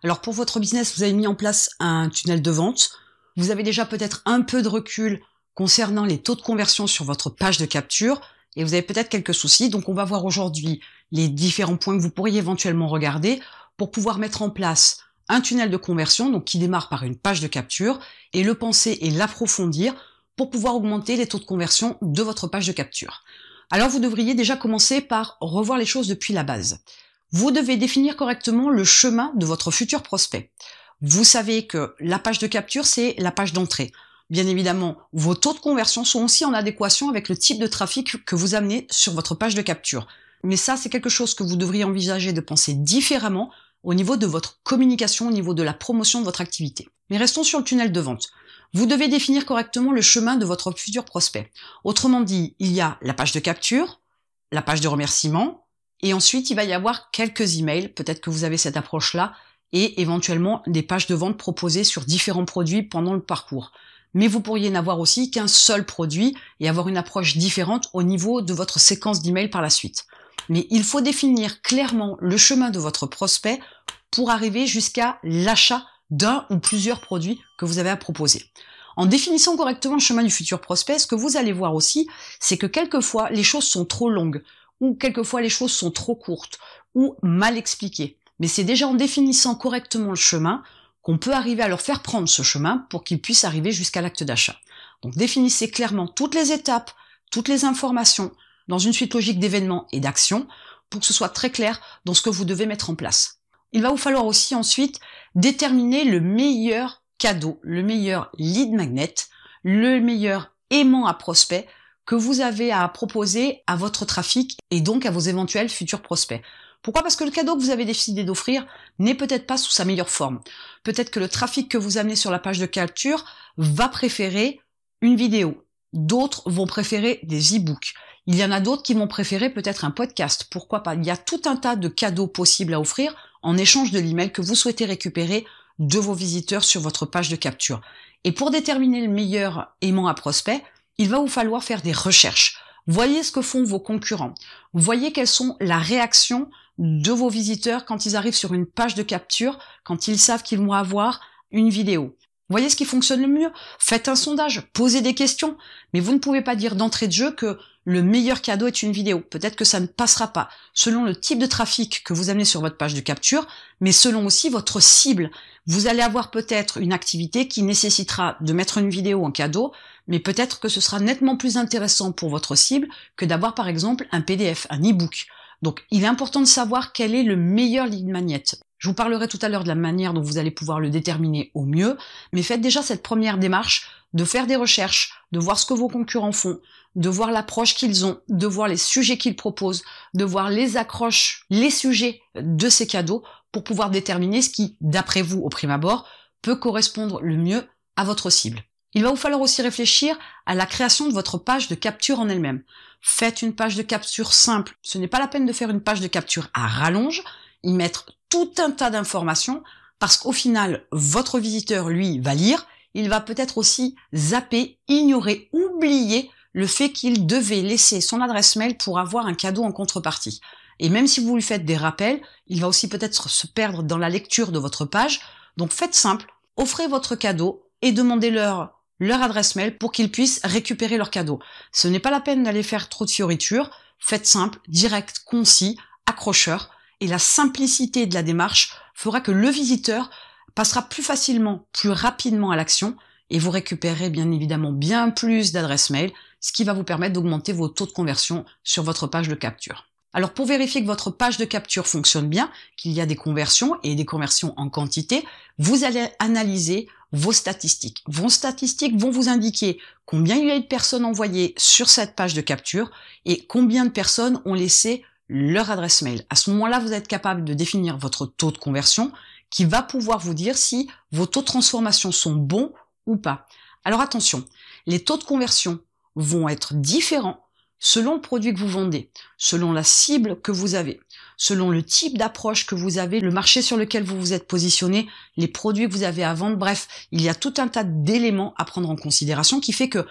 Alors pour votre business, vous avez mis en place un tunnel de vente. Vous avez déjà peut-être un peu de recul concernant les taux de conversion sur votre page de capture et vous avez peut-être quelques soucis. Donc on va voir aujourd'hui les différents points que vous pourriez éventuellement regarder pour pouvoir mettre en place un tunnel de conversion donc qui démarre par une page de capture et le penser et l'approfondir pour pouvoir augmenter les taux de conversion de votre page de capture. Alors vous devriez déjà commencer par revoir les choses depuis la base. Vous devez définir correctement le chemin de votre futur prospect. Vous savez que la page de capture, c'est la page d'entrée. Bien évidemment, vos taux de conversion sont aussi en adéquation avec le type de trafic que vous amenez sur votre page de capture. Mais ça, c'est quelque chose que vous devriez envisager de penser différemment au niveau de votre communication, au niveau de la promotion de votre activité. Mais restons sur le tunnel de vente. Vous devez définir correctement le chemin de votre futur prospect. Autrement dit, il y a la page de capture, la page de remerciement, et ensuite il va y avoir quelques emails, peut-être que vous avez cette approche-là, et éventuellement des pages de vente proposées sur différents produits pendant le parcours. Mais vous pourriez n'avoir aussi qu'un seul produit et avoir une approche différente au niveau de votre séquence d'emails par la suite. Mais il faut définir clairement le chemin de votre prospect pour arriver jusqu'à l'achat d'un ou plusieurs produits que vous avez à proposer. En définissant correctement le chemin du futur prospect, ce que vous allez voir aussi, c'est que quelquefois les choses sont trop longues, ou quelquefois les choses sont trop courtes, ou mal expliquées. Mais c'est déjà en définissant correctement le chemin qu'on peut arriver à leur faire prendre ce chemin pour qu'ils puissent arriver jusqu'à l'acte d'achat. Donc définissez clairement toutes les étapes, toutes les informations, dans une suite logique d'événements et d'actions, pour que ce soit très clair dans ce que vous devez mettre en place. Il va vous falloir aussi ensuite déterminer le meilleur cadeau, le meilleur lead magnet, le meilleur aimant à prospect que vous avez à proposer à votre trafic et donc à vos éventuels futurs prospects. Pourquoi ? Parce que le cadeau que vous avez décidé d'offrir n'est peut-être pas sous sa meilleure forme. Peut-être que le trafic que vous amenez sur la page de capture va préférer une vidéo. D'autres vont préférer des e-books. Il y en a d'autres qui vont préférer peut-être un podcast. Pourquoi pas ? Il y a tout un tas de cadeaux possibles à offrir en échange de l'email que vous souhaitez récupérer de vos visiteurs sur votre page de capture. Et pour déterminer le meilleur aimant à prospect, il va vous falloir faire des recherches. Voyez ce que font vos concurrents. Voyez quelles sont la réaction de vos visiteurs quand ils arrivent sur une page de capture, quand ils savent qu'ils vont avoir une vidéo. Voyez ce qui fonctionne le mieux. Faites un sondage, posez des questions. Mais vous ne pouvez pas dire d'entrée de jeu que le meilleur cadeau est une vidéo. Peut-être que ça ne passera pas, selon le type de trafic que vous amenez sur votre page de capture, mais selon aussi votre cible. Vous allez avoir peut-être une activité qui nécessitera de mettre une vidéo en cadeau, mais peut-être que ce sera nettement plus intéressant pour votre cible que d'avoir par exemple un PDF, un e-book. Donc il est important de savoir quel est le meilleur lead magnet. Je vous parlerai tout à l'heure de la manière dont vous allez pouvoir le déterminer au mieux, mais faites déjà cette première démarche de faire des recherches, de voir ce que vos concurrents font, de voir l'approche qu'ils ont, de voir les sujets qu'ils proposent, de voir les accroches, les sujets de ces cadeaux pour pouvoir déterminer ce qui, d'après vous, au prime abord, peut correspondre le mieux à votre cible. Il va vous falloir aussi réfléchir à la création de votre page de capture en elle-même. Faites une page de capture simple. Ce n'est pas la peine de faire une page de capture à rallonge, y mettre tout un tas d'informations, parce qu'au final, votre visiteur, lui, va lire, il va peut-être aussi zapper, ignorer, oublier le fait qu'il devait laisser son adresse mail pour avoir un cadeau en contrepartie. Et même si vous lui faites des rappels, il va aussi peut-être se perdre dans la lecture de votre page. Donc faites simple, offrez votre cadeau et demandez-leur leur adresse mail pour qu'ils puissent récupérer leur cadeau. Ce n'est pas la peine d'aller faire trop de fioritures, faites simple, direct, concis, accrocheur, et la simplicité de la démarche fera que le visiteur passera plus facilement, plus rapidement à l'action, et vous récupérerez bien évidemment bien plus d'adresses mail, ce qui va vous permettre d'augmenter vos taux de conversion sur votre page de capture. Alors pour vérifier que votre page de capture fonctionne bien, qu'il y a des conversions et des conversions en quantité, vous allez analyser vos statistiques. Vos statistiques vont vous indiquer combien il y a eu de personnes envoyées sur cette page de capture et combien de personnes ont laissé leur adresse mail. À ce moment-là, vous êtes capable de définir votre taux de conversion qui va pouvoir vous dire si vos taux de transformation sont bons ou pas. Alors attention, les taux de conversion vont être différents selon le produit que vous vendez, selon la cible que vous avez, selon le type d'approche que vous avez, le marché sur lequel vous vous êtes positionné, les produits que vous avez à vendre, bref, il y a tout un tas d'éléments à prendre en considération qui fait que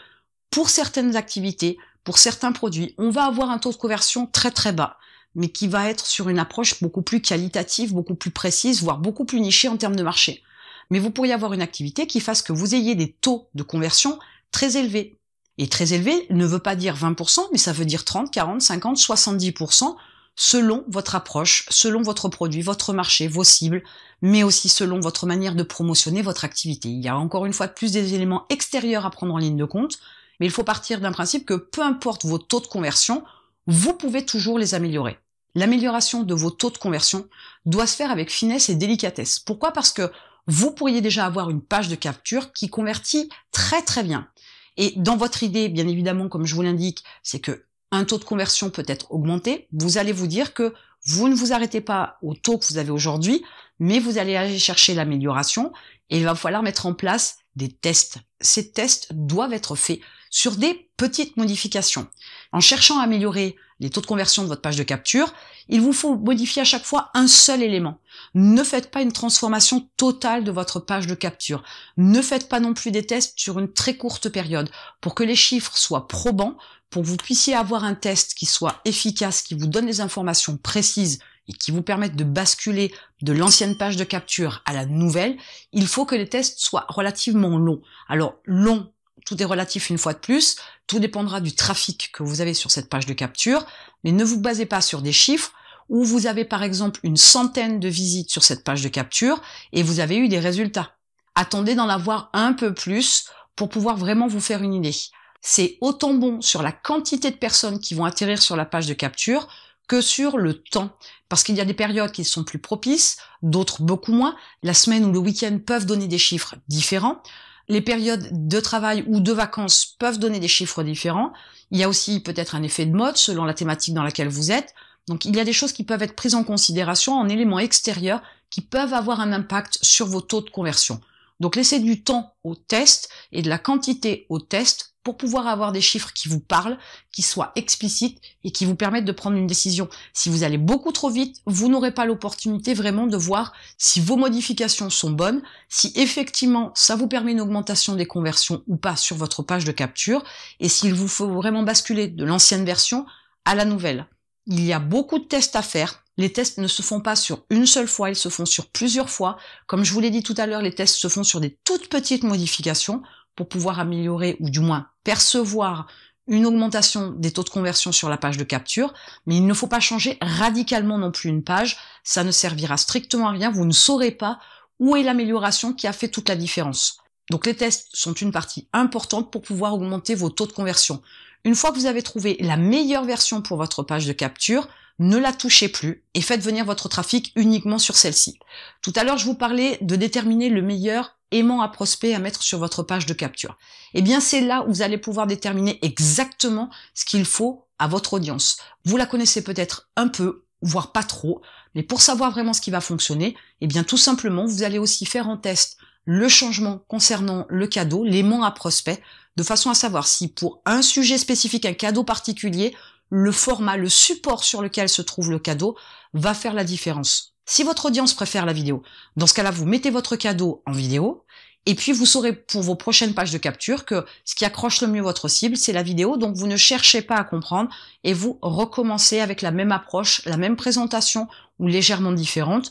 pour certaines activités, pour certains produits, on va avoir un taux de conversion très très bas. mais qui va être sur une approche beaucoup plus qualitative, beaucoup plus précise, voire beaucoup plus nichée en termes de marché. Mais vous pourriez avoir une activité qui fasse que vous ayez des taux de conversion très élevés. Et très élevé ne veut pas dire 20%, mais ça veut dire 30, 40, 50, 70%, selon votre approche, selon votre produit, votre marché, vos cibles, mais aussi selon votre manière de promotionner votre activité. Il y a encore une fois de plus des éléments extérieurs à prendre en ligne de compte, mais il faut partir d'un principe que peu importe vos taux de conversion, vous pouvez toujours les améliorer. L'amélioration de vos taux de conversion doit se faire avec finesse et délicatesse. Pourquoi? Parce que vous pourriez déjà avoir une page de capture qui convertit très très bien. Et dans votre idée, bien évidemment, comme je vous l'indique, c'est que un taux de conversion peut être augmenté. Vous allez vous dire que vous ne vous arrêtez pas au taux que vous avez aujourd'hui, mais vous allez aller chercher l'amélioration et il va falloir mettre en place des tests. Ces tests doivent être faits sur des petites modifications. En cherchant à améliorer les taux de conversion de votre page de capture, il vous faut modifier à chaque fois un seul élément. Ne faites pas une transformation totale de votre page de capture. Ne faites pas non plus des tests sur une très courte période. Pour que les chiffres soient probants, pour que vous puissiez avoir un test qui soit efficace, qui vous donne des informations précises et qui vous permettent de basculer de l'ancienne page de capture à la nouvelle, il faut que les tests soient relativement longs. Alors, long, tout est relatif une fois de plus, tout dépendra du trafic que vous avez sur cette page de capture, mais ne vous basez pas sur des chiffres où vous avez par exemple une centaine de visites sur cette page de capture et vous avez eu des résultats. Attendez d'en avoir un peu plus pour pouvoir vraiment vous faire une idée. C'est autant bon sur la quantité de personnes qui vont atterrir sur la page de capture que sur le temps. Parce qu'il y a des périodes qui sont plus propices, d'autres beaucoup moins. La semaine ou le week-end peuvent donner des chiffres différents. Les périodes de travail ou de vacances peuvent donner des chiffres différents. Il y a aussi peut-être un effet de mode selon la thématique dans laquelle vous êtes. Donc il y a des choses qui peuvent être prises en considération en éléments extérieurs qui peuvent avoir un impact sur vos taux de conversion. Donc laissez du temps au test et de la quantité au test pour pouvoir avoir des chiffres qui vous parlent, qui soient explicites et qui vous permettent de prendre une décision. Si vous allez beaucoup trop vite, vous n'aurez pas l'opportunité vraiment de voir si vos modifications sont bonnes, si effectivement ça vous permet une augmentation des conversions ou pas sur votre page de capture et s'il vous faut vraiment basculer de l'ancienne version à la nouvelle. Il y a beaucoup de tests à faire. Les tests ne se font pas sur une seule fois, ils se font sur plusieurs fois. Comme je vous l'ai dit tout à l'heure, les tests se font sur des toutes petites modifications pour pouvoir améliorer ou du moins percevoir une augmentation des taux de conversion sur la page de capture. Mais il ne faut pas changer radicalement non plus une page. Ça ne servira strictement à rien. Vous ne saurez pas où est l'amélioration qui a fait toute la différence. Donc les tests sont une partie importante pour pouvoir augmenter vos taux de conversion. Une fois que vous avez trouvé la meilleure version pour votre page de capture, ne la touchez plus et faites venir votre trafic uniquement sur celle-ci. Tout à l'heure, je vous parlais de déterminer le meilleur aimant à prospect à mettre sur votre page de capture. Eh bien, c'est là où vous allez pouvoir déterminer exactement ce qu'il faut à votre audience. Vous la connaissez peut-être un peu, voire pas trop, mais pour savoir vraiment ce qui va fonctionner, eh bien, tout simplement, vous allez aussi faire en test le changement concernant le cadeau, l'aimant à prospect, de façon à savoir si pour un sujet spécifique, un cadeau particulier, le format, le support sur lequel se trouve le cadeau va faire la différence. Si votre audience préfère la vidéo, dans ce cas-là, vous mettez votre cadeau en vidéo et puis vous saurez pour vos prochaines pages de capture que ce qui accroche le mieux votre cible, c'est la vidéo, donc vous ne cherchez pas à comprendre et vous recommencez avec la même approche, la même présentation ou légèrement différente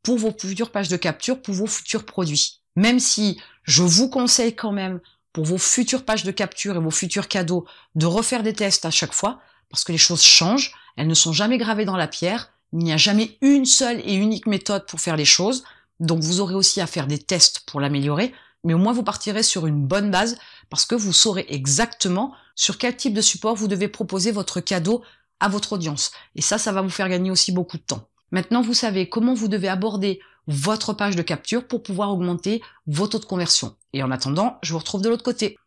pour vos futures pages de capture, pour vos futurs produits. Même si je vous conseille quand même pour vos futures pages de capture et vos futurs cadeaux de refaire des tests à chaque fois, parce que les choses changent, elles ne sont jamais gravées dans la pierre, il n'y a jamais une seule et unique méthode pour faire les choses, donc vous aurez aussi à faire des tests pour l'améliorer, mais au moins vous partirez sur une bonne base, parce que vous saurez exactement sur quel type de support vous devez proposer votre cadeau à votre audience. Et ça va vous faire gagner aussi beaucoup de temps. Maintenant, vous savez comment vous devez aborder votre page de capture pour pouvoir augmenter vos taux de conversion. Et en attendant, je vous retrouve de l'autre côté.